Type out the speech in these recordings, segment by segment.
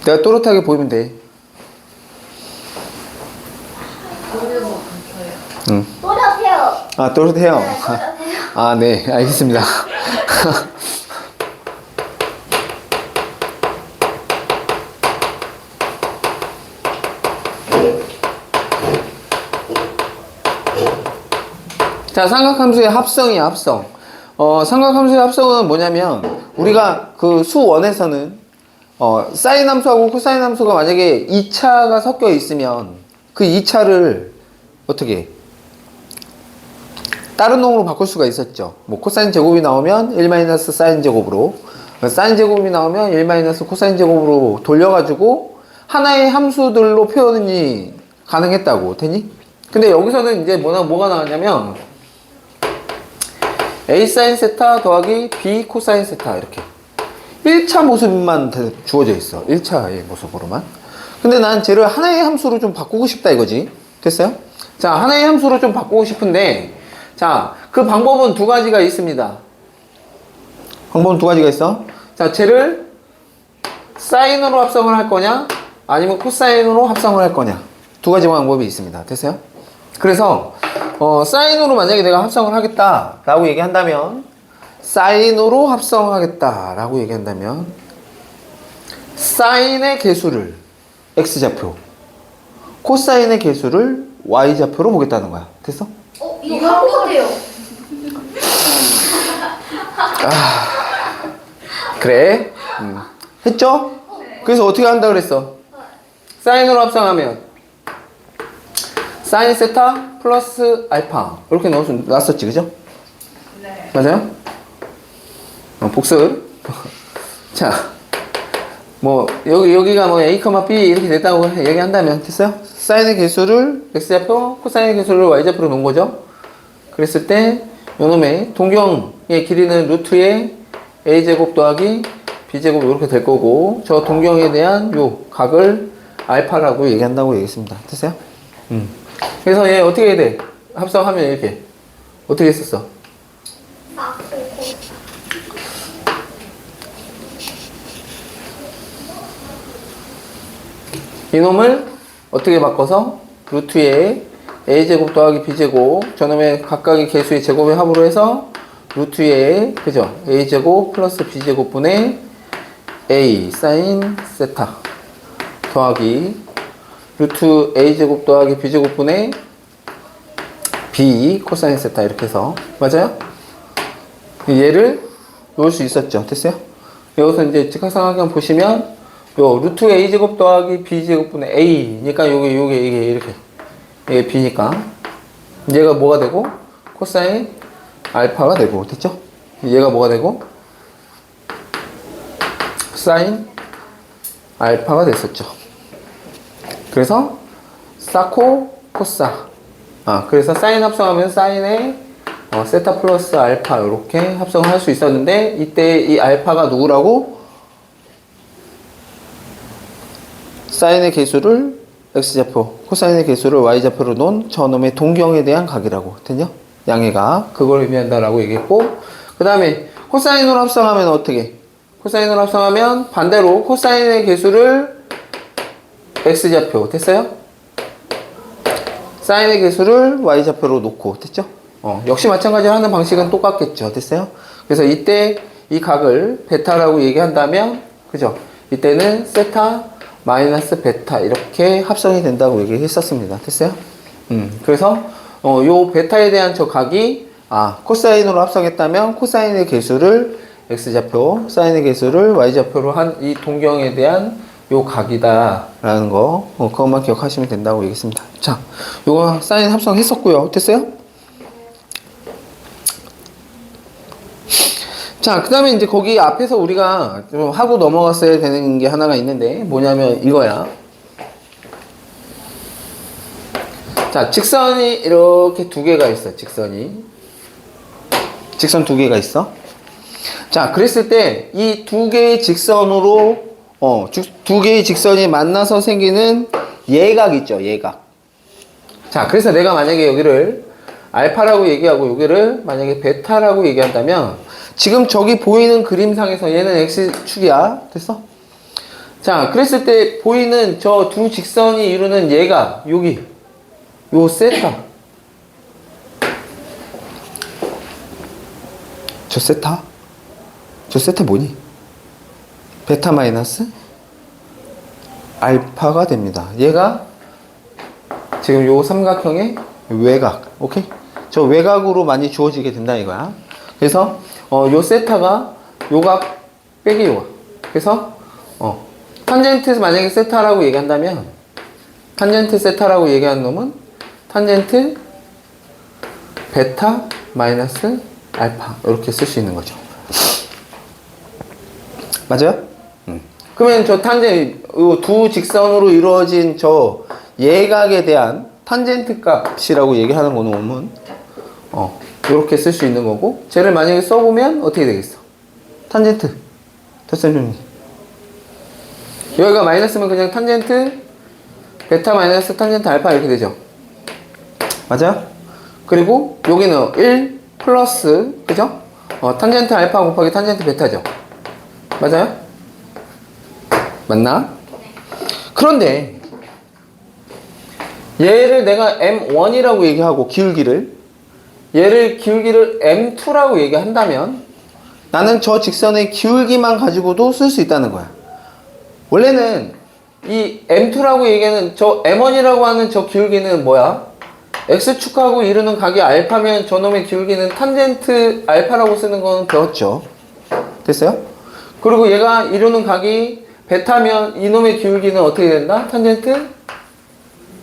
내가 또렷하게 보이면 돼. 응. 또렷해요. 아, 또렷해요. 네, 또렷해요. 아, 네, 알겠습니다. 자, 삼각함수의 합성이야, 합성. 삼각함수의 합성은 뭐냐면, 우리가 그 수원에서는, 사인 함수하고 코사인 함수가 만약에 2차가 섞여 있으면, 그 2차를 어떻게, 다른 놈으로 바꿀 수가 있었죠. 뭐, 코사인 제곱이 나오면 1 사인 제곱으로, 사인 제곱이 나오면 1 코사인 제곱으로 돌려가지고, 하나의 함수들로 표현이 가능했다고. 되니? 근데 여기서는 이제 뭐가 나왔냐면, A 사인 세타 더하기 B 코사인 세타 이렇게 1차 모습만 주어져 있어. 1차의 모습으로만. 근데 난 쟤를 하나의 함수로 좀 바꾸고 싶다 이거지. 됐어요? 자, 하나의 함수로 좀 바꾸고 싶은데, 자, 그 방법은 두 가지가 있습니다. 방법은 두 가지가 있어. 자, 쟤를 사인으로 합성을 할 거냐 아니면 코사인으로 합성을 할 거냐, 두 가지 방법이 있습니다. 됐어요? 그래서 사인으로 만약에 내가 합성을 하겠다라고 얘기한다면, 사인으로 합성하겠다라고 얘기한다면, 사인의 개수를 x좌표, 코사인의 개수를 y좌표로 보겠다는 거야. 됐어? 이거 한 거예요. 그래. 했죠? 그래서 어떻게 한다 그랬어? 사인으로 합성하면 사인 세타 플러스 알파 이렇게 놨었지, 그죠? 네. 맞아요? 복습. 자, 뭐 여기가 뭐 a, b 이렇게 됐다고 얘기한다면, 됐어요? 사인의 개수를 x좌표, 코사인의 개수를 y좌표로 놓은 거죠. 그랬을 때 요놈의 동경의 길이는 루트의 a제곱 더하기 b제곱 이렇게 될 거고, 저 동경에 대한 요 각을 알파라고 얘기한다고 얘기했습니다. 됐어요? 그래서 얘 어떻게 해야 돼? 합성하면 이렇게 어떻게 했었어? 이놈을 어떻게 바꿔서 루트의 a제곱 더하기 b제곱, 저놈의 각각의 개수의 제곱의 합으로 해서 루트의, 그죠? a제곱 플러스 b제곱분의 a 사인 세타 더하기 루트 a제곱 더하기 b제곱분의 b 코사인 세타 이렇게 해서, 맞아요? 얘를 놓을 수 있었죠. 됐어요? 여기서 이제 직각삼각형 보시면 요 루트 a제곱 더하기 b제곱분의 a니까 이게 이게 b니까 얘가 뭐가 되고 코사인 알파가 되고, 됐죠? 얘가 뭐가 되고 사인 알파가 됐었죠. 그래서 사코 코사, 그래서 사인 합성하면 사인의 세타 플러스 알파 이렇게 합성을 할 수 있었는데, 이때 이 알파가 누구라고? 사인의 개수를 x좌표, 코사인의 개수를 y좌표로 놓은 저놈의 동경에 대한 각이라고. 됐냐? 양해가 그걸 의미한다라고 얘기했고, 그 다음에 코사인으로 합성하면 어떻게? 코사인으로 합성하면 반대로 코사인의 개수를 x좌표, 됐어요? 사인의 개수를 y좌표로 놓고, 됐죠? 역시 마찬가지로 하는 방식은 똑같겠죠. 됐어요? 그래서 이때 이 각을 베타라고 얘기한다면, 그죠? 이때는 세타 마이너스 베타 이렇게 합성이 된다고 얘기했었습니다. 됐어요? 그래서 요 베타에 대한 저 각이 코사인으로 합성했다면 코사인의 개수를 x좌표, 사인의 개수를 y좌표로 한 이 동경에 대한 요 각이다 라는 거, 그것만 기억하시면 된다고 얘기했습니다. 자, 요거 사인 합성했었고요. 됐어요? 자, 그 다음에 이제 거기 앞에서 우리가 좀 하고 넘어갔어야 되는 게 하나가 있는데, 뭐냐면 이거야. 자, 직선이 이렇게 두 개가 있어. 직선 두 개가 있어. 자, 그랬을 때 이 두 개의 직선으로 두 개의 직선이 만나서 생기는 예각 있죠. 예각. 자, 그래서 내가 만약에 여기를 알파라고 얘기하고 여기를 만약에 베타라고 얘기한다면, 지금 저기 보이는 그림상에서 얘는 x축이야. 됐어? 자, 그랬을 때 보이는 저 두 직선이 이루는 얘가 여기 요 세타. 저 세타? 저 세타 뭐니? 베타 마이너스 알파가 됩니다. 얘가 지금 요 삼각형의 외곽. 오케이? 저 외곽으로 많이 주어지게 된다 이거야. 그래서 요 세타가 요각 빼기 요각. 그래서 탄젠트 만약에 세타라고 얘기한다면 탄젠트 세타라고 얘기하는 놈은 탄젠트 베타 마이너스 알파 이렇게 쓸 수 있는 거죠. 맞아요? 그러면 저 두 직선으로 이루어진 저 예각에 대한 탄젠트 값이라고 얘기하는 거는 이렇게 쓸 수 있는 거고, 쟤를 만약에 써보면 어떻게 되겠어? 탄젠트 됐어요, 형님? 여기가 마이너스면 그냥 탄젠트 베타 마이너스 탄젠트 알파 이렇게 되죠. 맞아요? 그리고 여기는 1 플러스 그죠? 탄젠트 알파 곱하기 탄젠트 베타죠. 맞아요? 맞나? 그런데 얘를 내가 M1이라고 얘기하고 기울기를 얘를 기울기를 M2라고 얘기한다면 나는 저 직선의 기울기만 가지고도 쓸 수 있다는 거야. 원래는 이 M2라고 얘기하는 저 M1이라고 하는 저 기울기는 뭐야? X축하고 이루는 각이 알파면 저놈의 기울기는 탄젠트 알파라고 쓰는 건 배웠죠. 됐어요? 그리고 얘가 이루는 각이 베타면 이놈의 기울기는 어떻게 된다? 탄젠트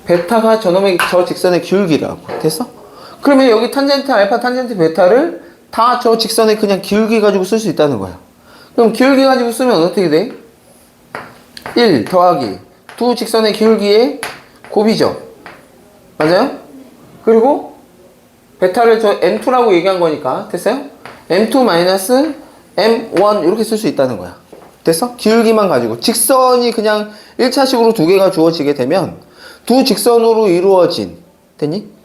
베타가 저 직선의 기울기라고. 됐어? 그러면 여기 탄젠트 알파, 탄젠트 베타를 다 저 직선의 그냥 기울기 가지고 쓸 수 있다는 거야. 그럼 기울기 가지고 쓰면 어떻게 돼? 1 더하기 두 직선의 기울기의 곱이죠. 맞아요? 그리고 베타를 저 M2라고 얘기한 거니까 됐어요? M2 마이너스 M1 이렇게 쓸 수 있다는 거야. 됐어? 기울기만 가지고 직선이 그냥 1차식으로 두 개가 주어지게 되면 두 직선으로 이루어진 됐니?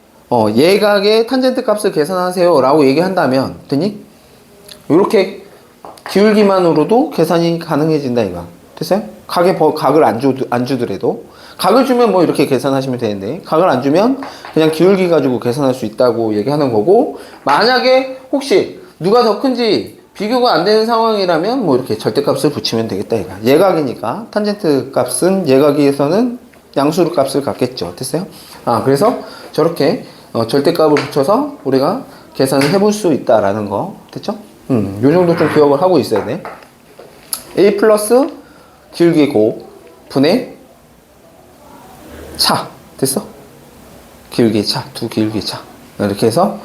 예각의 탄젠트 값을 계산하세요 라고 얘기한다면 됐니? 이렇게 기울기만으로도 계산이 가능해진다 이거야. 됐어요? 각을 안 주더라도 각을 주면 뭐 이렇게 계산하시면 되는데 각을 안 주면 그냥 기울기 가지고 계산할 수 있다고 얘기하는 거고, 만약에 혹시 누가 더 큰지 비교가 안 되는 상황이라면 뭐 이렇게 절대값을 붙이면 되겠다 이거. 예각이니까 탄젠트 값은 예각에서는 양수로 값을 갖겠죠. 됐어요? 그래서 저렇게 절대값을 붙여서 우리가 계산을 해볼 수 있다라는 거 됐죠? 요 정도 좀 기억을 하고 있어야 돼. A 플러스 기울기 곱 분의 차 됐어? 기울기 차, 두 기울기 차 이렇게 해서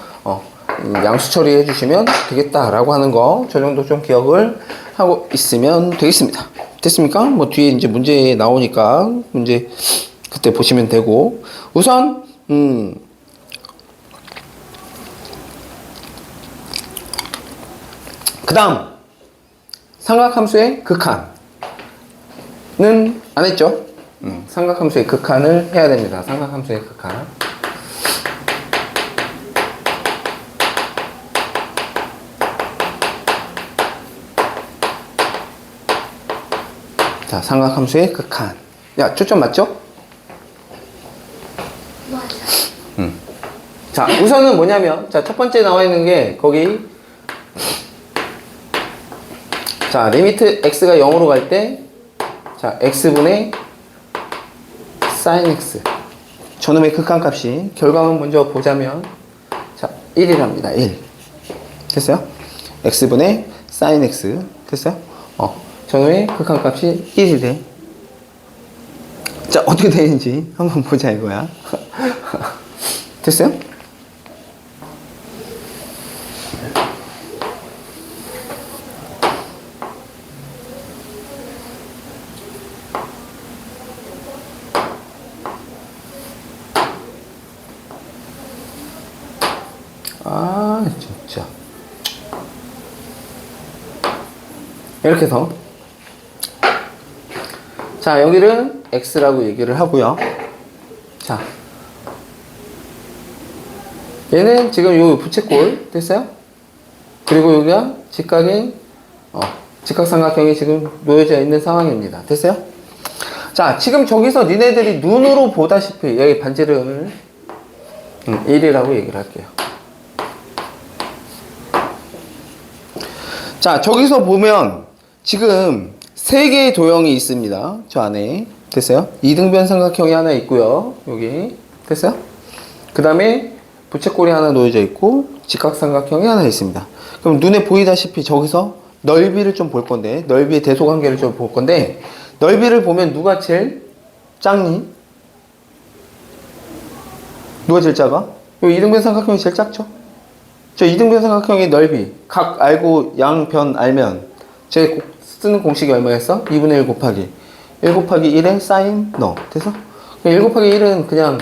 양수 처리해 주시면 되겠다라고 하는 거, 저 정도 좀 기억을 하고 있으면 되겠습니다. 됐습니까? 뭐 뒤에 이제 문제 나오니까 문제 그때 보시면 되고, 우선 그 다음 삼각함수의 극한은 안 했죠? 삼각함수의 극한을 해야 됩니다. 삼각함수의 극한. 자, 삼각함수의 극한. 야, 초점 맞죠? 맞아. 자, 우선은 뭐냐면, 자, 첫 번째 나와 있는 게 거기, 자, 리미트 x가 0으로 갈 때, 자, x분의 sin x. 저놈의 극한값이, 결과만 먼저 보자면, 자, 1이랍니다. 1. 됐어요? x분의 sin x. 됐어요? 저놈의 극한값이 1이래. 자, 어떻게 되는지 한번 보자 이거야. 됐어요? 진짜. 이렇게 해서, 자, 여기를 x라고 얘기를 하고요. 자, 얘는 지금 요 부채꼴 됐어요? 그리고 여기가 직각의 직각삼각형이 지금 놓여져 있는 상황입니다. 됐어요? 자, 지금 저기서 니네들이 눈으로 보다시피 여기 반지를 1이라고 얘기를 할게요. 자, 저기서 보면 지금 3개의 도형이 있습니다. 저 안에. 됐어요? 이등변 삼각형이 하나 있고요. 여기. 됐어요? 그 다음에 부채꼴이 하나 놓여져 있고 직각삼각형이 하나 있습니다. 그럼 눈에 보이다시피 저기서 넓이를 좀 볼 건데, 넓이의 대소관계를 좀 볼 건데, 넓이를 보면 누가 제일 작니? 누가 제일 작아? 이 이등변 삼각형이 제일 작죠? 저 이등변 삼각형의 넓이, 각 알고 양변 알면 제 쓰는 공식이 얼마였어? 2분의 1 곱하기 1 곱하기 1의 사인 너. 돼서? 1 곱하기 1은 그냥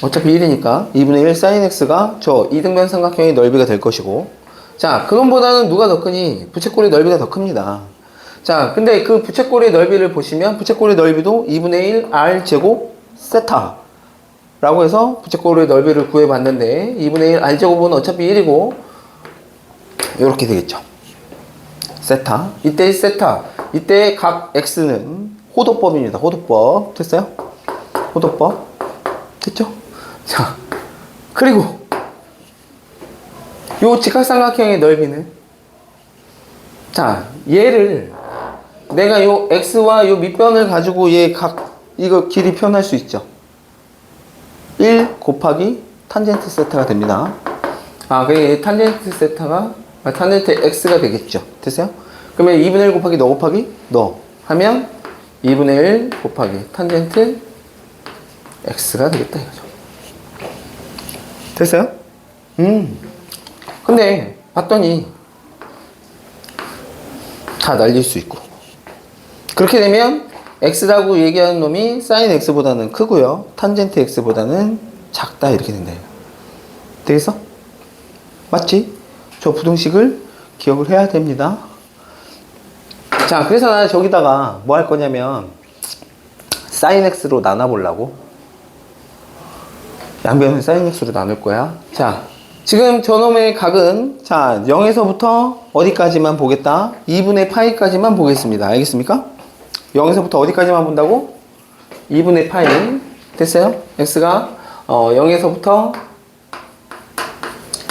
어차피 1이니까 2분의 1 사인 x가 저 이등변 삼각형의 넓이가 될 것이고, 자, 그것보다는 누가 더 크니? 부채꼴의 넓이가 더 큽니다. 자, 근데 그 부채꼴의 넓이를 보시면 부채꼴의 넓이도 2분의 1 r 제곱 세타 라고 해서 부채꼴의 넓이를 구해봤는데 2분의 1 r 제곱은 어차피 1이고 이렇게 되겠죠. 세타. 이때 세타. 이때 각 x는 호도법입니다. 호도법. 됐어요? 호도법. 됐죠? 자, 그리고 요 직각삼각형의 넓이는, 자, 얘를 내가 요 x와 요 밑변을 가지고 얘 각 이거 길이 표현할 수 있죠. 1 곱하기 탄젠트 세타가 됩니다. 아, 그게 탄젠트 세타가 탄젠트 x가 되겠죠. 됐어요? 그러면 2분의 1 곱하기 너 곱하기 너 하면 2분의 1 곱하기 탄젠트 x가 되겠다 이거죠. 됐어요? 근데 봤더니 다 날릴 수 있고, 그렇게 되면 x라고 얘기하는 놈이 sin x보다는 크고요, 탄젠트 x보다는 작다 이렇게 된다. 되겠어? 맞지? 저 부등식을 기억을 해야 됩니다. 자, 그래서 나는 저기다가 뭐 할 거냐면 sin x로 나눠보려고. 양변은 sin x로 나눌 거야. 자, 지금 저놈의 각은, 자, 0에서부터 어디까지만 보겠다? 2분의 파이까지만 보겠습니다. 알겠습니까? 0에서부터 어디까지만 본다고? 2분의 파이. 됐어요? x가 0에서부터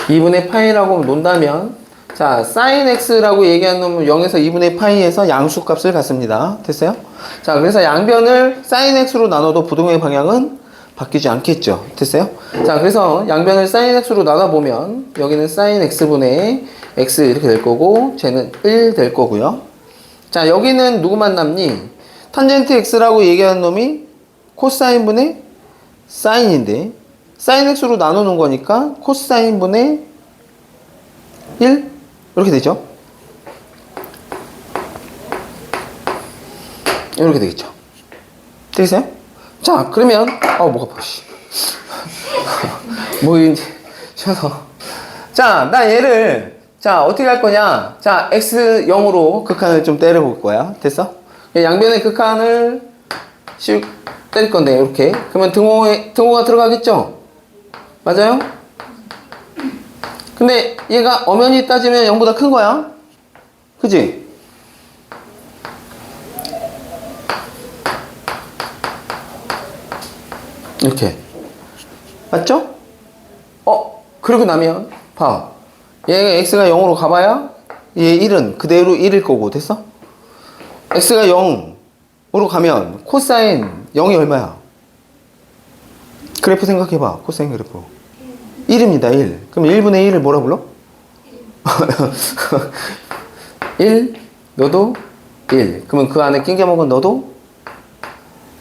2분의 파이라고 논다면, 자, sin x라고 얘기하는 놈은 0에서 2분의 파이에서 양수값을 갖습니다. 됐어요? 자, 그래서 양변을 sin x로 나눠도 부동의 방향은 바뀌지 않겠죠. 됐어요? 자, 그래서 양변을 sin x로 나눠보면 여기는 sin x분의 x 이렇게 될 거고, 쟤는 1 될 거고요. 자, 여기는 누구만 남니? 탄젠트 x라고 얘기하는 놈이 코사인분의 사인인데, sin x로 나누는 거니까 코사인분의 1 이렇게 되죠. 이렇게 되겠죠. 되겠어요? 자, 그러면 뭐가 아파. 뭐 이제 쉬어서. 자, 나 얘를, 자, 어떻게 할 거냐? 자, x 0으로 극한을 좀 때려볼 거야. 됐어? 양변의 극한을 씩 때릴 건데, 이렇게. 그러면 등호가 들어가겠죠? 맞아요? 근데 얘가 엄연히 따지면 0보다 큰 거야. 그지? 이렇게. 맞죠? 그러고 나면 봐. 얘가 x가 0으로 가봐야 얘 1은 그대로 1일 거고. 됐어? x가 0으로 가면 코사인 0이 얼마야? 그래프 생각해봐. 코사인 그래프 1입니다. 1. 그럼 1분의 1을 뭐라 불러? 1, 너도 1. 그러면 그 안에 낑겨 먹은 너도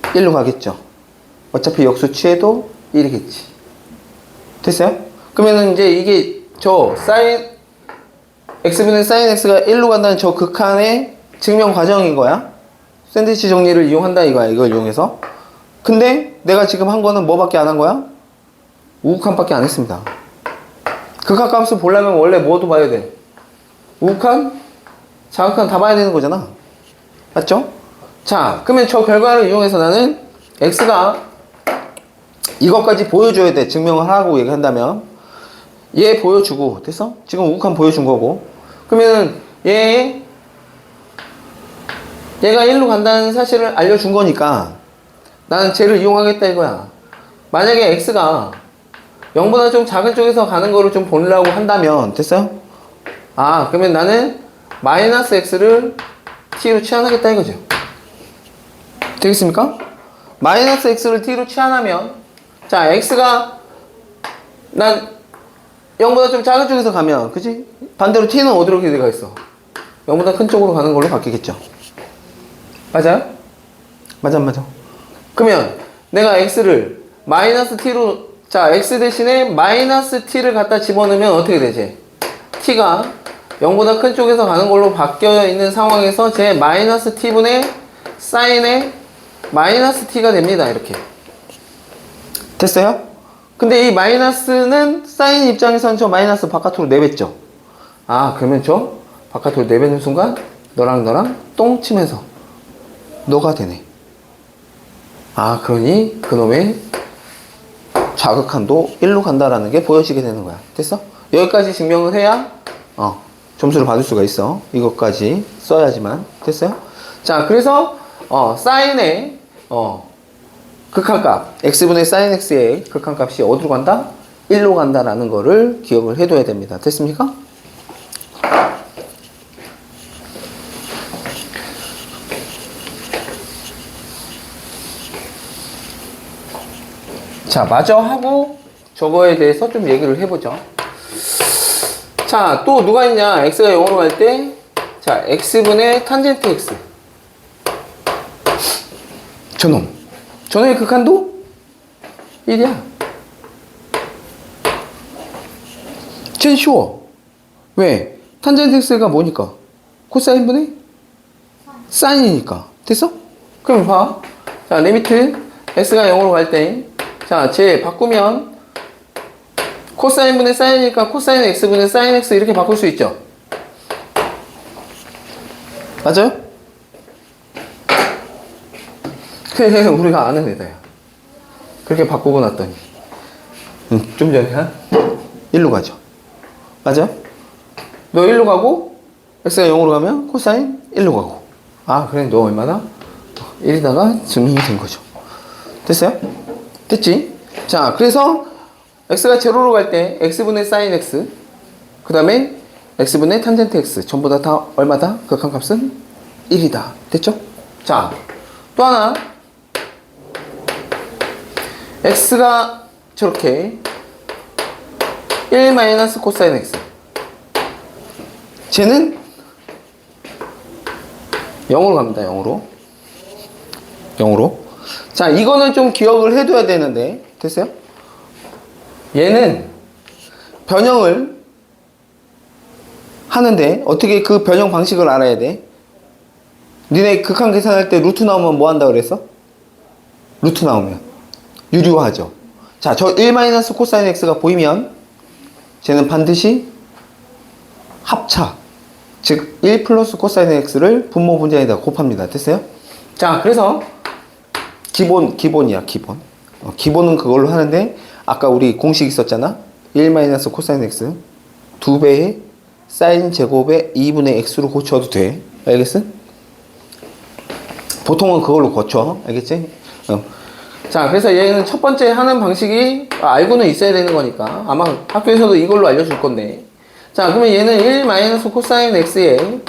1로 가겠죠. 어차피 역수 취해도 1이겠지. 됐어요? 그러면은 이제 이게 저 sin x분의 sin x가 1로 간다는 저 극한의 증명 과정인 거야. 샌드위치 정리를 이용한다 이거야. 이걸 이용해서. 근데 내가 지금 한 거는 뭐밖에 안 한 거야? 우극한밖에 안 했습니다. 극한값을 보려면 원래 뭐도 봐야 돼? 우극한, 자극한 다 봐야 되는 거잖아. 맞죠? 자, 그러면 저 결과를 이용해서 나는 x가 이것까지 보여줘야 돼. 증명을 하라고 얘기한다면 얘 보여주고. 됐어? 지금 우극한 보여준 거고. 그러면 얘 얘가 1로 간다는 사실을 알려준 거니까 나는 쟤를 이용하겠다 이거야. 만약에 x가 0보다 좀 작은 쪽에서 가는 거를 좀 보려고 한다면 됐어요? 아 그러면 나는 마이너스 x를 t로 치환하겠다 이거죠. 되겠습니까? 마이너스 x를 t로 치환하면 자 x가 난 0보다 좀 작은 쪽에서 가면 그치? 반대로 t는 어디로 기대가 있어? 0보다 큰 쪽으로 가는 걸로 바뀌겠죠. 맞아요? 맞아. 그러면 내가 x를 마이너스 t로 자 x 대신에 마이너스 t를 갖다 집어넣으면 어떻게 되지? t가 0보다 큰 쪽에서 가는 걸로 바뀌어 있는 상황에서 제 마이너스 t분의 사인의 마이너스 t가 됩니다. 이렇게 됐어요? 근데 이 마이너스는 사인 입장에서는 저 마이너스 바깥으로 내뱉죠. 아 그러면 저 바깥으로 내뱉는 순간 너랑 똥 치면서 너가 되네. 아 그러니 그놈의 자극한도 1로 간다라는 게 보여지게 되는 거야. 됐어? 여기까지 증명을 해야 점수를 받을 수가 있어. 이것까지 써야지만. 됐어요? 자 그래서 사인의 극한값 x분의 사인 x의 극한값이 어디로 간다? 1로 간다라는 거를 기억을 해둬야 됩니다. 됐습니까? 자 마저 하고 저거에 대해서 좀 얘기를 해보죠. 자 또 누가 있냐? x가 0으로 갈 때 자 x분의 탄젠트 x 저놈의 극한도 1이야. 쟤는 쉬워. 왜? 탄젠트 x가 뭐니까? 코사인분의 사인이니까. 됐어? 그럼 봐. 자 리미트 x가 0으로 갈 때 자 쟤 바꾸면 코사인분의 사인이니까 코사인 x분의 사인 x 이렇게 바꿀 수 있죠. 맞아요? 우리가 아는 애다야. 그렇게 바꾸고 났더니 좀 전에 한 1로 가죠. 맞아요? 너 1로 가고 x가 0으로 가면 코사인 1로 가고 아 그래 너 얼마나? 1이다가 증명이 된 거죠. 됐어요? 됐지? 자 그래서 x가 제로로 갈 때 x분의 사인 x 그 다음에 x분의 탄젠트 x 전부 다 얼마다? 극한값은 1이다. 됐죠? 자 또 하나 x가 저렇게 1 마이너스 코사인 x 쟤는 0으로 갑니다. 0으로 자 이거는 좀 기억을 해둬야 되는데 됐어요? 얘는 변형을 하는데 어떻게 그 변형 방식을 알아야 돼? 니네 극한 계산할 때 루트 나오면 뭐 한다 그랬어? 루트 나오면 유리화하죠. 자, 저 1 마이너스 코사인 x가 보이면 쟤는 반드시 합차 즉 1 플러스 코사인 x를 분모 분자에다 곱합니다. 됐어요? 자, 그래서 기본이야 기본. 기본은 그걸로 하는데 아까 우리 공식 있었잖아. 1 마이너스 코사인 x 2배의 사인 제곱의 2분의 x로 고쳐도 돼. 알겠어? 보통은 그걸로 고쳐. 알겠지? 자, 그래서 얘는 첫 번째 하는 방식이 알고는 있어야 되는 거니까 아마 학교에서도 이걸로 알려줄 건데 자, 그러면 얘는 1 마이너스 코사인 x에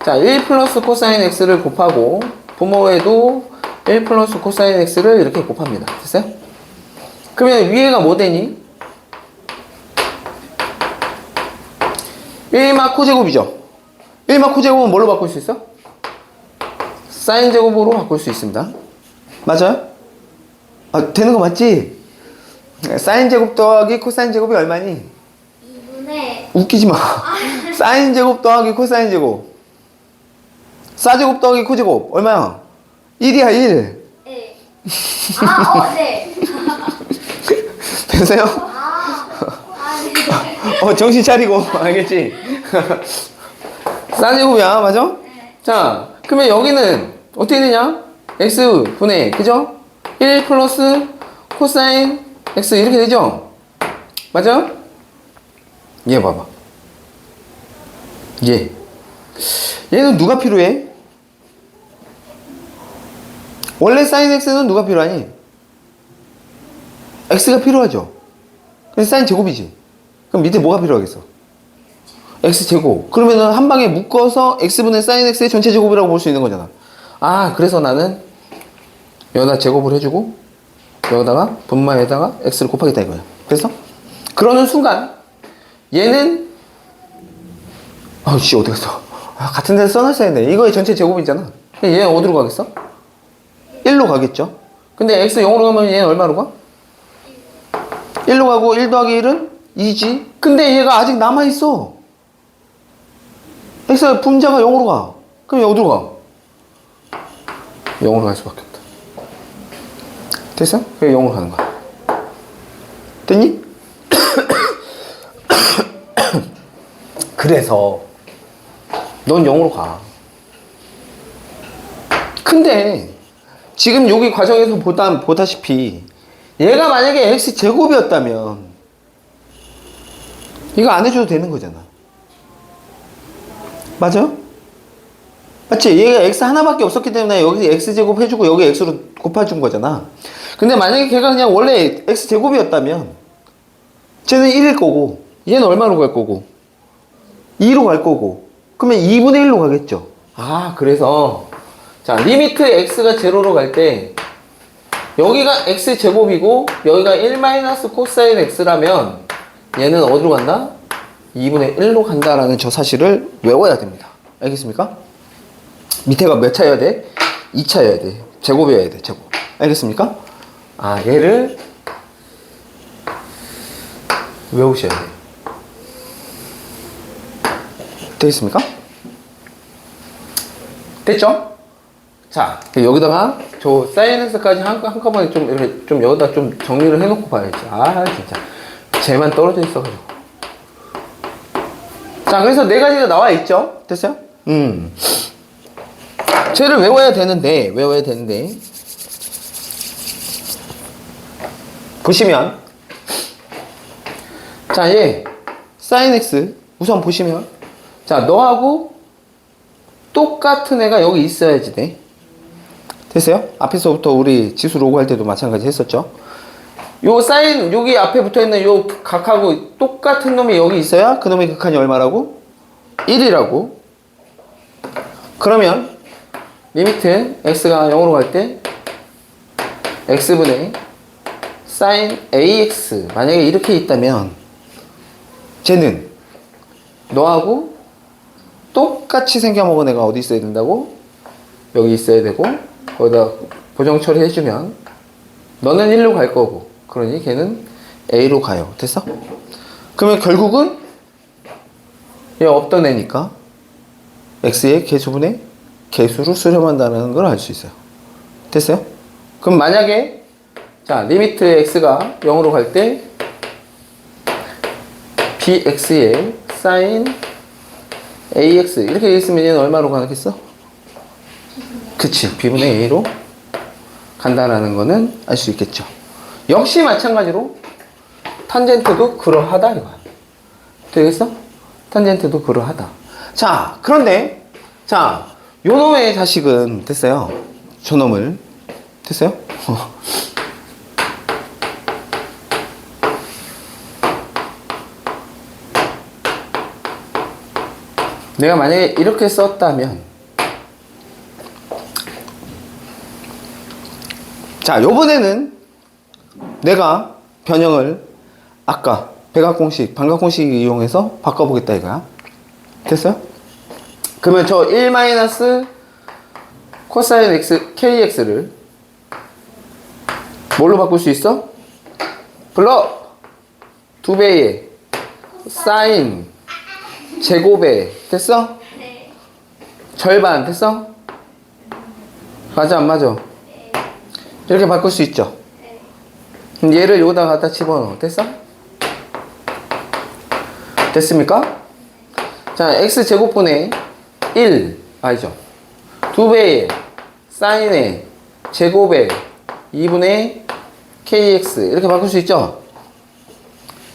자, 1 플러스 코사인 x를 곱하고 부모에도 1 플러스 코사인 x를 이렇게 곱합니다. 됐어요? 그러면 위에가 뭐 되니? 1마 코제곱이죠. 1마 코제곱은 뭘로 바꿀 수 있어? 사인 제곱으로 바꿀 수 있습니다. 맞아요? 아, 되는 거 맞지? 사인 제곱 더하기 코사인 제곱이 얼마니? 2분의 웃기지 마. 사인 제곱 더하기 코사인 제곱. 사제곱 더하기 코제곱. 얼마야? 1이야, 1. 네. 네. 되세요? 네. 정신 차리고. 알겠지? 사제곱이야, 맞아? 네. 자, 그러면 여기는 어떻게 되냐? x분의, 그죠? 1 플러스 코사인 x 이렇게 되죠? 맞아? 얘 봐봐. 얘는 누가 필요해? 원래 sin x는 누가 필요하니? x가 필요하죠. 그래서 sin 제곱이지. 그럼 밑에 뭐가 필요하겠어? x제곱. 그러면은 한 방에 묶어서 x분의 sin x의 전체 제곱이라고 볼 수 있는 거잖아. 아, 그래서 나는 여기다 제곱을 해주고 여기다가 분모에다가 x를 곱하겠다 이거야. 그래서 그러는 순간 얘는 아우씨 어디 갔어? 아, 같은 데서 써놨어야 돼. 이거의 전체 제곱이잖아. 얘는 어디로 가겠어? 1로 가겠죠. 근데 x 0으로 가면 얘는 얼마로 가? 1로 가고 1 더하기 1은 2지. 근데 얘가 아직 남아있어. x 분자가 0으로 가. 그럼 얘 어디로 가? 0으로 갈 수밖에 없다. 됐어? 그래 0으로 가는 거야. 됐니? 그래서 넌 0으로 가. 근데 지금 여기 과정에서 보다시피 얘가 만약에 x제곱이었다면 이거 안 해줘도 되는 거잖아. 맞아? 맞지? 얘가 x 하나밖에 없었기 때문에 여기 x제곱 해주고 여기 x로 곱해준 거잖아. 근데 만약에 걔가 그냥 원래 x제곱이었다면 쟤는 1일 거고 얘는 얼마로 갈 거고 2로 갈 거고 그러면 2분의 1로 가겠죠. 아, 그래서 자, 리미트 x가 제로로 갈 때 여기가 x제곱이고 여기가 1 코사인 x라면 얘는 어디로 간다? 2분의 1로 간다라는 저 사실을 외워야 됩니다. 알겠습니까? 밑에가 몇 차여야 돼? 2차여야 돼. 제곱이어야 돼. 제곱. 알겠습니까? 아, 얘를 외우셔야 돼요. 되겠습니까? 됐죠? 자, 여기다가 저 사이언스까지 한꺼번에 좀 이렇게 좀 여기다 좀 정리를 해놓고 봐야지. 아, 진짜 쟤만 떨어져 있어가지고. 자, 그래서 네 가지가 나와 있죠. 됐어요? 쟤를 외워야 되는데 보시면 자, 얘 sin x 우선 보시면 자, 너하고 똑같은 애가 여기 있어야지 돼. 됐어요? 앞에서부터 우리 지수 로그 할 때도 마찬가지 했었죠. 요 사인 여기 앞에 붙어있는 요 각하고 똑같은 놈이 여기 있어야 그 놈의 극한이 얼마라고? 1이라고. 그러면 리미트 x가 0으로 갈 때 x분의 sin ax 만약에 이렇게 있다면 쟤는 너하고 똑같이 생겨먹은 애가 어디 있어야 된다고? 여기 있어야 되고 거기다 보정 처리해주면 너는 1로 갈 거고 그러니 걔는 A로 가요. 됐어? 그러면 결국은 얘 없던 애니까 X의 개수분의 개수로 수렴한다는 걸 알 수 있어요. 됐어요? 그럼 만약에 자 리미트 X가 0으로 갈 때 BX의 sin AX 이렇게 있으면 얘는 얼마로 가겠어? 그치, B분의 A로 간다라는 거는 알 수 있겠죠. 역시 마찬가지로 탄젠트도 그러하다 이거야. 되겠어? 탄젠트도 그러하다. 자, 그런데 자, 요 놈의 자식은 됐어요. 저 놈을 됐어요? 내가 만약에 이렇게 썼다면 자, 요번에는 내가 변형을 아까 백악공식, 반각공식 이용해서 바꿔보겠다 이거야. 됐어요? 그러면 저 1 코사인 x, kx를 뭘로 바꿀 수 있어? 불러! 2배의 사인 제곱에 됐어? 네. 절반 됐어? 맞아 안 맞아? 이렇게 바꿀 수 있죠. 그럼 얘를 여기다 갖다 집어넣어. 됐어? 됐습니까? 자, x제곱분의 1 아니죠. 2배의 사인의 제곱의 2분의 kx 이렇게 바꿀 수 있죠.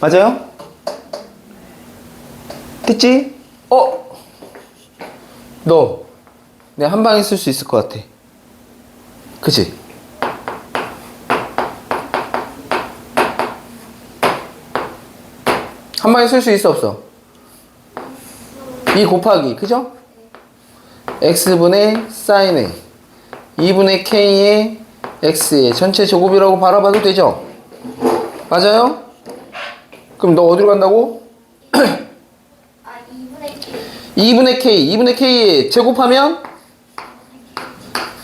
맞아요? 됐지? 너 내 한 방에 쓸 수 있을 것 같아. 그치? 한 방에 쓸 수 있어 없어? 2 곱하기 그죠? x분의 사인의 2분의 k의 x의 전체 제곱이라고 바라봐도 되죠? 맞아요? 그럼 너 어디로 간다고? 아, 2분의 K. 2분의 k에 제곱하면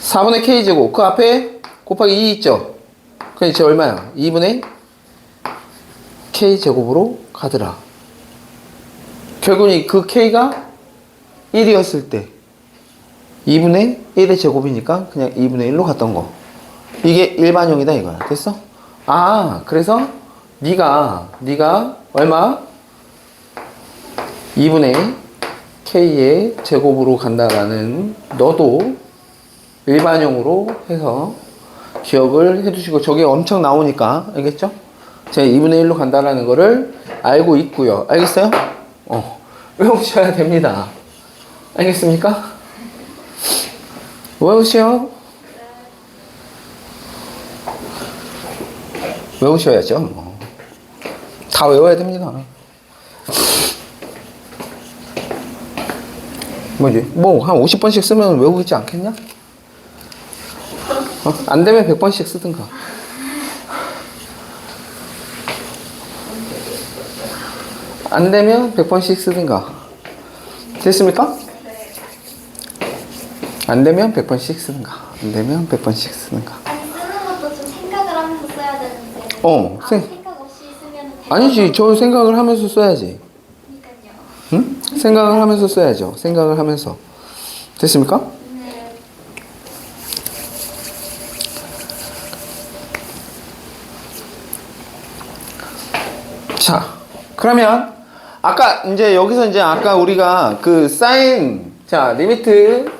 4분의 k 제곱 그 앞에 곱하기 2 있죠? 그럼 이제 얼마야? 2분의 k 제곱으로 가더라. 결국은 그 k가 1이었을 때 2분의 1의 제곱이니까 그냥 2분의 1로 갔던 거. 이게 일반형이다 이거야. 됐어? 아, 그래서 네가 얼마? 2분의 k의 제곱으로 간다라는 너도 일반형으로 해서 기억을 해두시고 저게 엄청 나오니까 알겠죠? 제가 2분의 1로 간다라는 거를 알고 있고요. 알겠어요? 외우셔야 됩니다. 알겠습니까? 외우셔. 외우셔야죠. 뭐. 다 외워야 됩니다. 뭐지? 뭐 한 50번씩 쓰면 외우지 않겠냐? 안 되면 100번씩 쓰든가. 안 되면 100번씩 쓰든가. 됐습니까? 안 되면 100번씩 쓰든가. 안 되면 100번씩 쓰든가. 아니, 쓰는 것도 좀 생각을 하면서 써야 되는데. 생각 없이 쓰면 아니지. 저 생각을 하면서 써야지. 되니까요. 응? 생각을 하면서 써야죠. 생각을 하면서. 됐습니까? 네. 자, 그러면 아까 이제 여기서 이제 아까 우리가 그 사인 자 리미트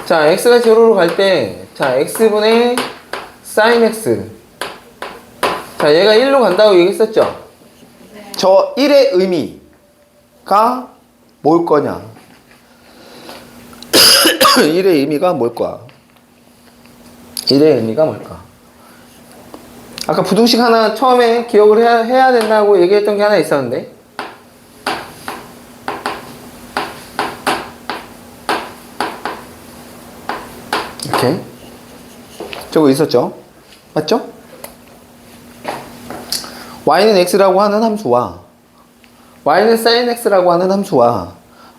자 x가 제로로 갈 때 자 x분의 사인 x 자 얘가 1로 간다고 얘기했었죠. 저 1의 의미가 뭘 거냐? 1의 의미가 뭘 거야? 1의 의미가 뭘까? 아까 부등식 하나 처음에 기억을 해야 된다고 얘기했던 게 하나 있었는데 이렇게 저거 있었죠? 맞죠? y는 x라고 하는 함수와 y는 sin x라고 하는 함수와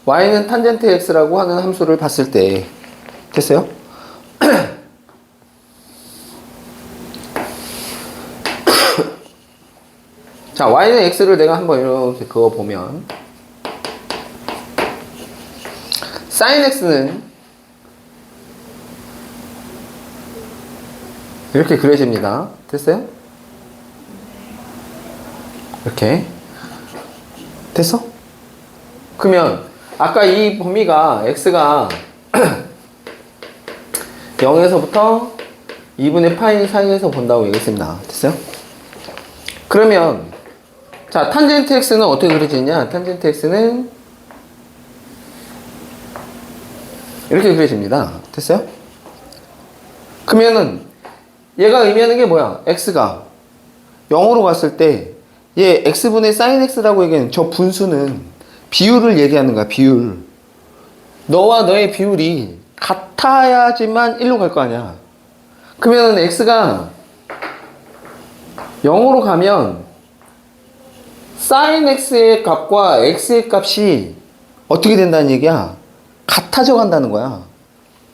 y는 탄젠트 x라고 하는 함수를 봤을 때 됐어요? 자, y는 x를 내가 한번 이렇게 그거 보면 sin x는 이렇게 그려집니다. 됐어요? 이렇게 됐어? 그러면 아까 이 범위가 x가 0에서부터 2분의 파이 사이에서 본다고 얘기했습니다. 됐어요? 그러면 자, 탄젠트 x는 어떻게 그려지냐? 탄젠트 x는 이렇게 그려집니다. 됐어요? 그러면은 얘가 의미하는 게 뭐야? x가 0으로 갔을 때 얘 x분의 sin x라고 얘기하는 저 분수는 비율을 얘기하는 거야. 비율. 너와 너의 비율이 같아야지만 1로 갈 거 아니야. 그러면은 x가 0으로 가면 sin x의 값과 x의 값이 어떻게 된다는 얘기야? 같아져 간다는 거야.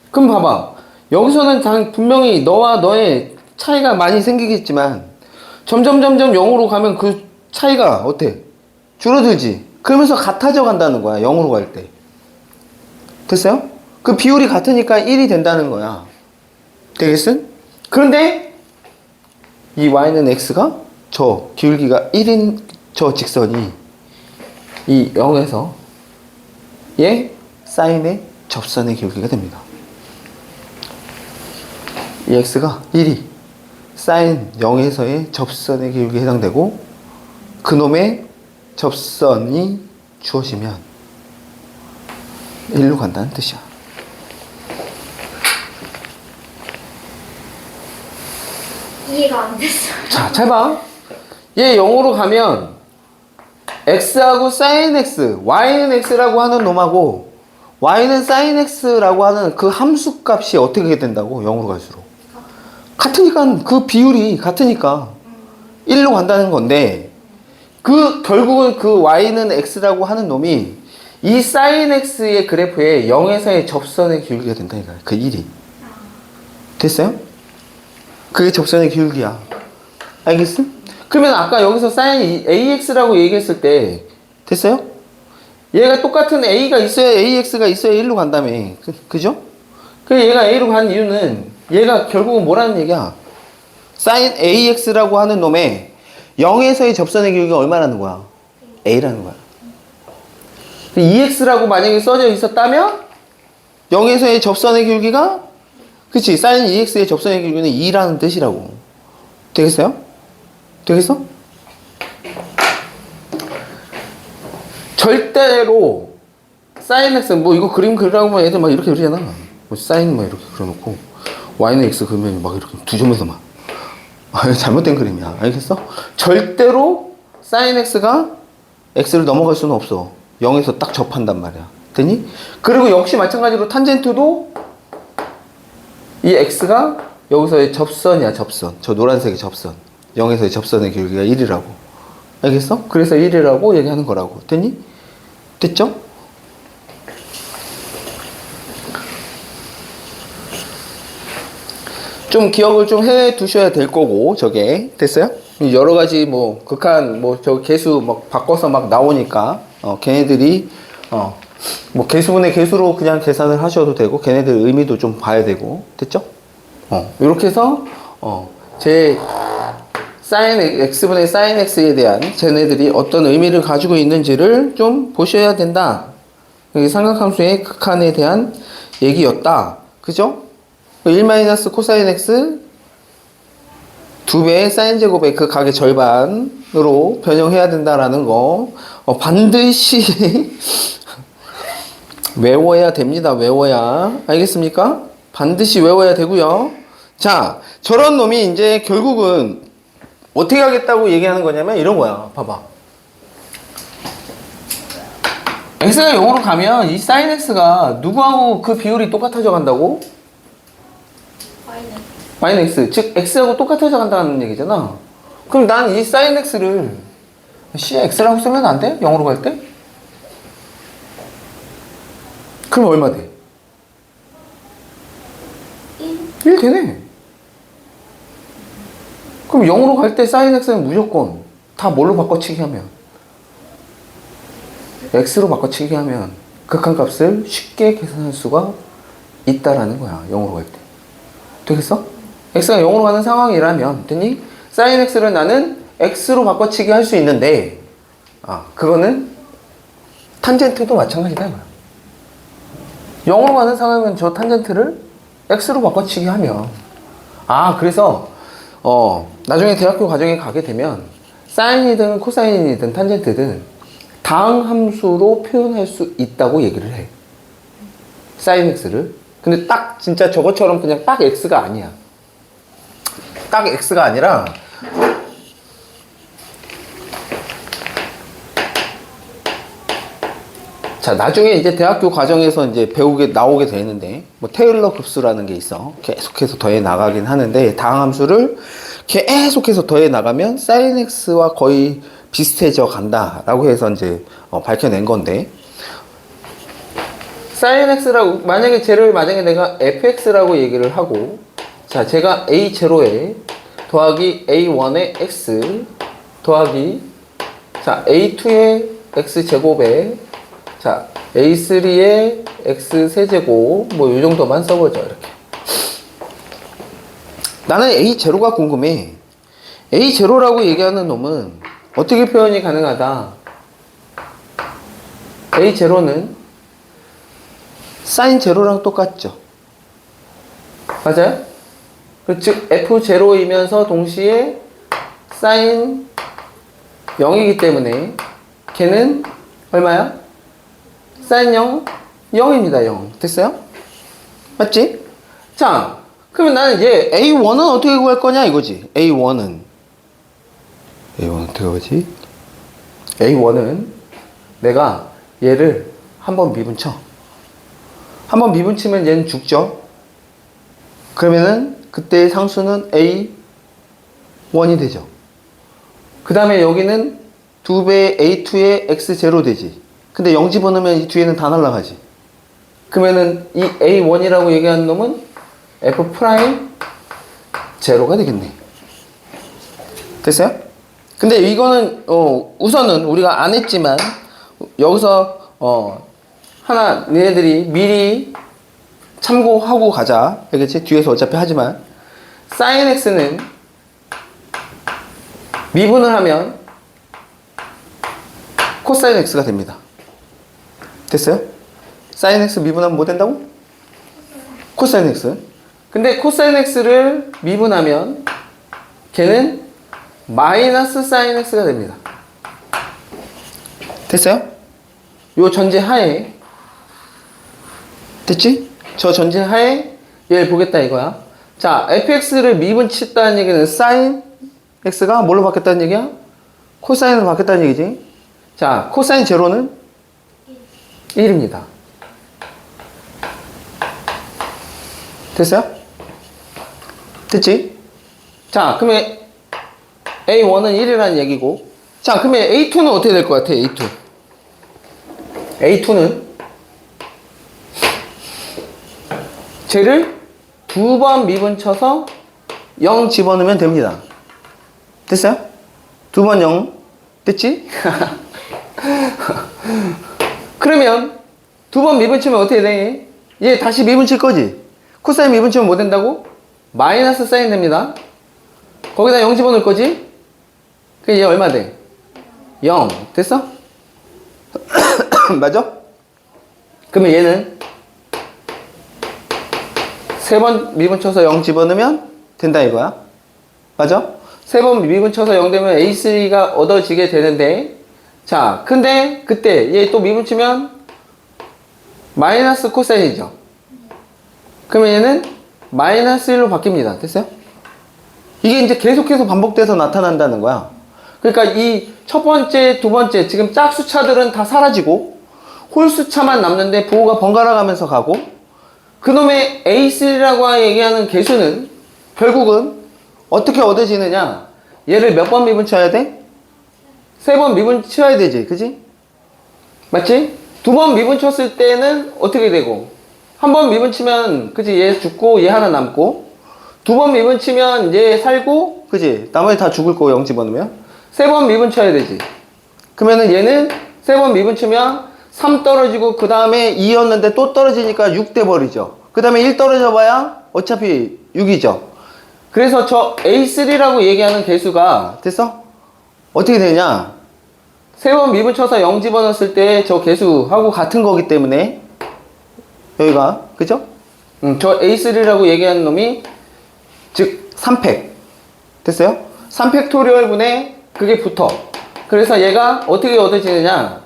그럼 봐봐. 여기서는 분명히 너와 너의 차이가 많이 생기겠지만 점점 0으로 가면 그 차이가 어때? 줄어들지. 그러면서 같아져 간다는 거야. 0으로 갈 때. 됐어요? 그 비율이 같으니까 1이 된다는 거야. 되겠어? 그런데 이 y는 x가 저 기울기가 1인 저 직선이 이 0에서 얘 사인의 접선의 기울기가 됩니다. 이 x가 1이 사인 0에서의 접선의 기울기에 해당되고 그놈의 접선이 주어지면 1로 간다는 뜻이야. 이해가 안 됐어요. 자, 잘 봐. 얘 0으로 가면 x하고 sin x, y는 x라고 하는 놈하고 y는 sin x라고 하는 그 함수 값이 어떻게 된다고? 0으로 갈수록. 같으니까 그 비율이 같으니까 1로 간다는 건데 그 결국은 그 y는 x라고 하는 놈이 이 sin x의 그래프에 0에서의 접선의 기울기가 된다니까. 그 1이. 됐어요? 그게 접선의 기울기야. 알겠어? 그러면 아까 여기서 sin ax라고 얘기했을 때 됐어요? 얘가 똑같은 a가 있어야 ax가 있어야 1로 간다며. 그죠? 그 얘가 a로 간 이유는 얘가 결국은 뭐라는 얘기야? sin ax라고 하는 놈의 0에서의 접선의 기울기가 얼마라는 거야? a라는 거야. 2x라고 만약에 써져 있었다면 0에서의 접선의 기울기가 그치? sin 2x의 접선의 기울기는 2라는 뜻이라고. 되겠어요? 되겠어? 절대로 sin x 뭐 이거 그림 그리라고 하면 애들 막 이렇게 그리잖아. 뭐 sin 막 이렇게 그려놓고 y는 x 그리면 막 이렇게 두 점에서 막 잘못된 그림이야. 알겠어? 절대로 sin x가 x를 넘어갈 수는 없어. 0에서 딱 접한단 말이야. 됐니? 그리고 역시 마찬가지로 탄젠트도 이 x가 여기서의 접선이야. 접선. 저 노란색의 접선. 0에서의 접선의 기울기가 1이라고. 알겠어? 그래서 1이라고 얘기하는 거라고. 됐니? 됐죠? 좀 기억을 좀 해 두셔야 될 거고, 저게. 됐어요? 여러 가지 뭐, 극한, 뭐, 저 개수 막 바꿔서 막 나오니까, 걔네들이, 뭐, 개수분의 개수로 그냥 계산을 하셔도 되고, 걔네들 의미도 좀 봐야 되고, 됐죠? 이렇게 해서, 제, sin x분의 sin x에 대한 쟤네들이 어떤 의미를 가지고 있는지를 좀 보셔야 된다. 여기 삼각함수의 극한에 대한 얘기였다. 그죠? 1 코사인 x 2배의 사인 제곱의 그 각의 절반으로 변형해야 된다라는 거 반드시 외워야 됩니다. 외워야. 알겠습니까? 반드시 외워야 되고요. 자, 저런 놈이 이제 결국은 어떻게 하겠다고 얘기하는 거냐면 이런 거야. 봐봐. x가 0으로 가면 이 sin x가 누구하고 그 비율이 똑같아져 간다고? y는 x. 즉 x하고 똑같아져 간다는 얘기잖아. 그럼 난 이 sin x를 cx라고 쓰면 안 돼? 0으로 갈 때? 그럼 얼마 돼? 1 되네. 그럼 0으로 갈 때 sin x는 무조건 다 뭘로 바꿔치기 하면? x로 바꿔치기 하면 극한값을 쉽게 계산할 수가 있다라는 거야. 0으로 갈 때. 되겠어? x가 0으로 가는 상황이라면 됐니? sin x를 나는 x로 바꿔치기 할 수 있는데 그거는 탄젠트도 마찬가지다 이거야. 0으로 가는 상황이면 저 탄젠트를 x로 바꿔치기 하면 그래서 나중에 대학교 과정에 가게 되면 사인이든 코사인이든 탄젠트든 다항함수로 표현할 수 있다고 얘기를 해. sin x를. 근데 딱 진짜 저것처럼 그냥 딱 x가 아니야. 딱 x가 아니라 자, 나중에 이제 대학교 과정에서 이제 나오게 되는데 뭐 테일러 급수라는 게 있어. 계속해서 더해 나가긴 하는데 다항함수를 계속해서 더해 나가면 sin x와 거의 비슷해져 간다라고 해서 이제 밝혀낸 건데 sin x라고 만약에 내가 fx라고 얘기를 하고 자, 제가 a0에 더하기 a1의 x 더하기 자, a2의 x제곱에 자, a3의 x 세제곱 뭐 이 정도만 써보죠. 이렇게 나는 a0가 궁금해. a0라고 얘기하는 놈은 어떻게 표현이 가능하다? a0는 sin 제로랑 똑같죠. 맞아요? 즉 f0이면서 동시에 sin 0이기 때문에 걔는 얼마야? sin 0? 0입니다. 0. 됐어요? 맞지? 자, 그러면 나는 이제 A1은 어떻게 구할 거냐 이거지. A1은 어떻게 구하지? A1은 내가 얘를 한번 미분쳐. 한번 미분치면 얘는 죽죠. 그러면은 그때의 상수는 A1이 되죠. 그 다음에 여기는 2배의 A2의 X0 되지. 근데 0 집어넣으면 이 뒤에는 다 날라가지. 그러면은 이 A1이라고 얘기하는 놈은 F 프라임 제로가 되겠네. 됐어요? 근데 이거는 우선은 우리가 안 했지만 여기서 하나 니네들이 미리 참고하고 가자. 알겠지? 뒤에서 어차피 하지만 sin x는 미분을 하면 코사인 x가 됩니다. 됐어요? sin x 미분하면 뭐 된다고? 코사인 x. 근데 코사인 x를 미분하면 걔는 마이너스 sin x가 됩니다. 됐어요? 요 전제 하에 됐지? 저 전제 하에 얘를 보겠다 이거야. 자, fx를 미분치다는 얘기는 sin x가 뭘로 바뀌었다는 얘기야? 코사인으로 바뀌었다는 얘기지. 자, 코사인 제로는 1입니다. 됐어요? 됐지? 자, 그러면 A1은 1이라는 얘기고. 자, 그러면 A2는 어떻게 될 것 같아? A2는 쟤를 두 번 미분쳐서 0 집어넣으면 됩니다. 됐어요? 두 번 0 됐지? 그러면 두 번 미분치면 어떻게 돼? 얘 다시 미분칠 거지? 코사인 미분치면 뭐 된다고? 마이너스 사인 됩니다. 거기다 0 집어넣을 거지? 그럼 얘 얼마 돼? 0 됐어? 맞아? 그러면 얘는 세 번 미분쳐서 0 집어넣으면 된다 이거야. 맞아? 세 번 미분쳐서 0 되면 A3가 얻어지게 되는데, 자, 근데 그때 얘 또 미분치면 마이너스 코사인이죠. 그러면 얘는 마이너스 1로 바뀝니다. 됐어요? 이게 이제 계속해서 반복돼서 나타난다는 거야. 그러니까 이 첫 번째, 두 번째, 지금 짝수차들은 다 사라지고 홀수차만 남는데 부호가 번갈아 가면서 가고, 그놈의 A3라고 얘기하는 개수는 결국은 어떻게 얻어지느냐? 얘를 몇 번 미분쳐야 돼? 세 번 미분쳐야 되지, 그지? 맞지? 두 번 미분쳤을 때는 어떻게 되고, 한 번 미분치면 그지, 얘 죽고 얘 하나 남고, 두 번 미분치면 얘 살고, 그지? 나머지 다 죽을 거고 0 집어넣으면 세 번 미분쳐야 되지. 그러면은 얘는 세 번 미분치면 3 떨어지고 그 다음에 2였는데 또 떨어지니까 6 돼버리죠. 그 다음에 1 떨어져 봐야 어차피 6이죠. 그래서 저 A3라고 얘기하는 개수가 됐어? 어떻게 되냐? 세 번 미분쳐서 0 집어넣었을 때 저 개수하고 같은 거기 때문에 여기가 그죠? 저 A3라고 얘기하는 놈이 즉 3팩 됐어요? 3팩토리얼 분의 그게 붙어. 그래서 얘가 어떻게 얻어지느냐?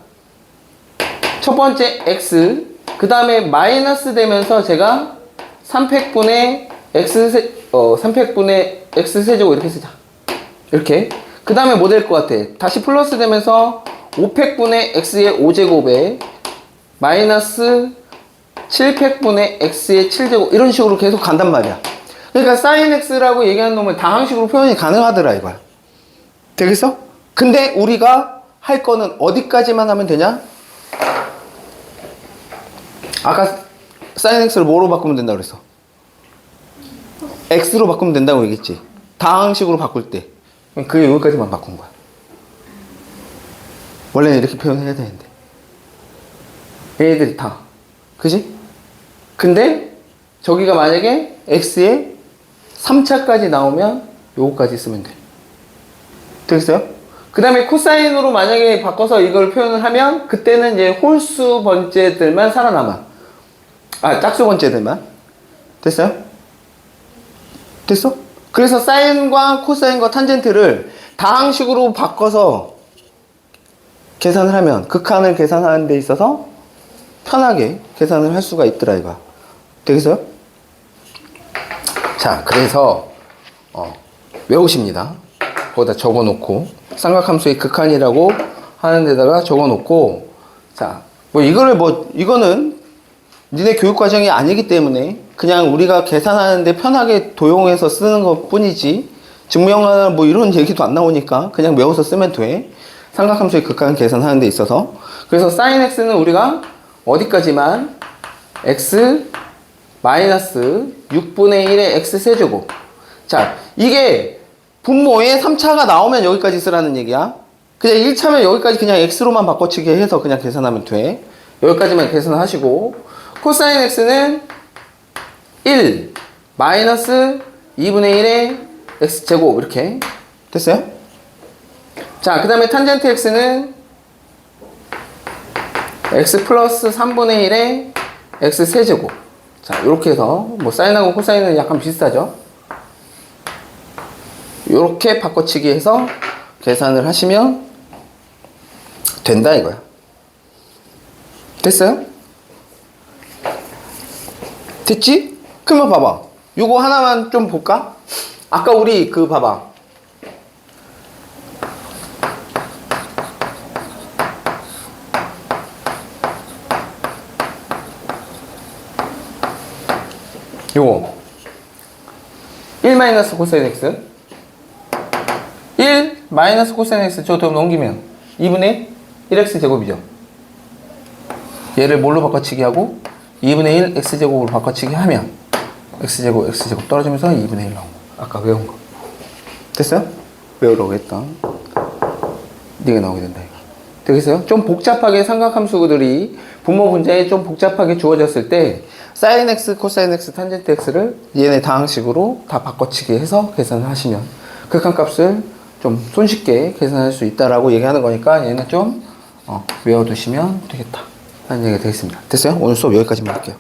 첫 번째 x 그 다음에 마이너스 되면서 제가 3팩분의 x 세제곱 이렇게 쓰자. 이렇게. 그 다음에 뭐 될 것 같아? 다시 플러스 되면서 5팩분의 x의 5제곱에 마이너스 7팩분의 x의 7제곱 이런 식으로 계속 간단 말이야. 그러니까 sin x라고 얘기하는 놈은 다항식으로 표현이 가능하더라 이거야. 되겠어? 근데 우리가 할 거는 어디까지만 하면 되냐? 아까 sin x를 뭐로 바꾸면 된다고 그랬어? x로 바꾸면 된다고 얘기했지. 다항식으로 바꿀 때 그게 여기까지만 바꾼 거야. 원래는 이렇게 표현해야 되는데 얘네들이 다 그지? 근데 저기가 만약에 x에 3차까지 나오면 요거까지 쓰면 돼. 되겠어요? 그 다음에 코사인으로 만약에 바꿔서 이걸 표현을 하면 그때는 이제 홀수 번째들만 살아남아. 짝수 번째들만. 됐어요? 됐어? 그래서 사인과 코사인과 탄젠트를 다항식으로 바꿔서 계산을 하면 극한을 계산하는 데 있어서 편하게 계산을 할 수가 있더라 이거. 되겠어요? 자, 그래서 외우십니다. 거기다 적어놓고 삼각함수의 극한이라고 하는 데다가 적어놓고, 자, 뭐 이거는 니네 교육과정이 아니기 때문에 그냥 우리가 계산하는데 편하게 도용해서 쓰는 것 뿐이지, 증명하나 뭐 이런 얘기도 안 나오니까 그냥 외워서 쓰면 돼. 삼각함수의 극한 계산하는 데 있어서. 그래서 sin x는 우리가 어디까지만 x 마이너스 6분의 1의 x 세제곱. 자, 이게 분모에 3차가 나오면 여기까지 쓰라는 얘기야. 그냥 1차면 여기까지 그냥 x로만 바꿔치기 해서 그냥 계산하면 돼. 여기까지만 계산하시고, 코사인 x는 1 마이너스 2분의 1의 x제곱. 이렇게 됐어요? 자, 그 다음에 탄젠트 x는 x 플러스 3분의 1의 x 세제곱. 자, 이렇게 해서 뭐 사인하고 코사인은 약간 비슷하죠? 이렇게 바꿔치기 해서 계산을 하시면 된다 이거야. 됐어요? 됐지? 그러면 봐봐. 요거 하나만 좀 볼까? 아까 우리 봐봐. 요거 1 마이너스 코사인 x 1 마이너스 코사인 x 저도 넘기면 2분의 1x 제곱이죠. 얘를 뭘로 바꿔치기 하고 2분의 1 x제곱으로 바꿔치기 하면 x제곱 떨어지면서 2분의 1 나온 거. 아까 외운 거. 됐어요? 외우라고 했다. 이게 나오게 된다 이거. 되겠어요? 좀 복잡하게 삼각함수들이 분모 분자에 좀 복잡하게 주어졌을 때 sin x, cosine x, 탄젠트 x를 얘네 다항식으로 다 바꿔치기 해서 계산을 하시면 극한값을 좀 손쉽게 계산할 수 있다라고 얘기하는 거니까 얘는 좀 외워두시면 되겠다 하는 얘기가 되겠습니다. 됐어요? 오늘 수업 여기까지만 할게요.